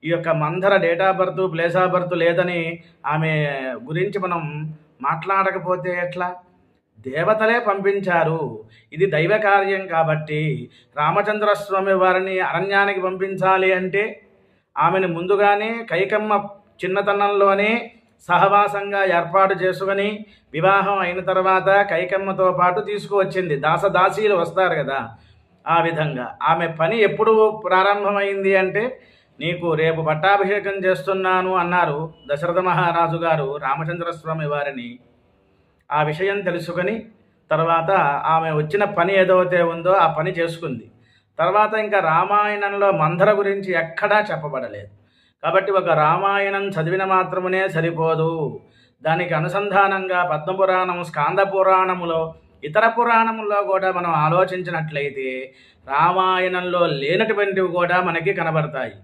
ఈ యొక్క మందర date of birth, place of birth లేదని ఆమె గురించి మనం మాట్లాడకపోతే ఎట్లా? దేవతలే పంపించారు. ఇది దైవ కార్యం కాబట్టి రామచంద్రస్వామి వారిని అరణ్యానికి పంపించాలి అంటే ఆమెను ముందుగానే కైకమ్మ చిన్నతనంలోనే సహవాసంగా ఏర్పాటు చేసుకొని వివాహం అయిన తర్వాత కైకమ్మతో పాటు తీసుకువచ్చింది. దాసదాసీలు వస్తారు కదా, ఆ విధంగా ఆమె పని ఎప్పుడు ప్రారంభమైంది అంటే, నీకు రేపు పట్టాభిషేకం చేస్తున్నాను అన్నారు దశరథ మహారాజు గారు రామచంద్రస్వామి వారిని. ఆ విషయం తెలుసుకొని తర్వాత ఆమె వచ్చిన పని ఏదైతే ఉందో ఆ పని చేసుకుంది. తర్వాత ఇంకా రామాయణంలో మందర గురించి ఎక్కడా చెప్పబడలేదు. కాబట్టి ఒక రామాయణం చదివిన మాత్రమునే సరిపోదు. దానికి అనుసంధానంగా పద్మపురాణం, స్కాంద పురాణములో, ఇతర పురాణముల్లో కూడా మనం ఆలోచించినట్లయితే రామాయణంలో లేనటువంటివి కూడా మనకి కనబడతాయి.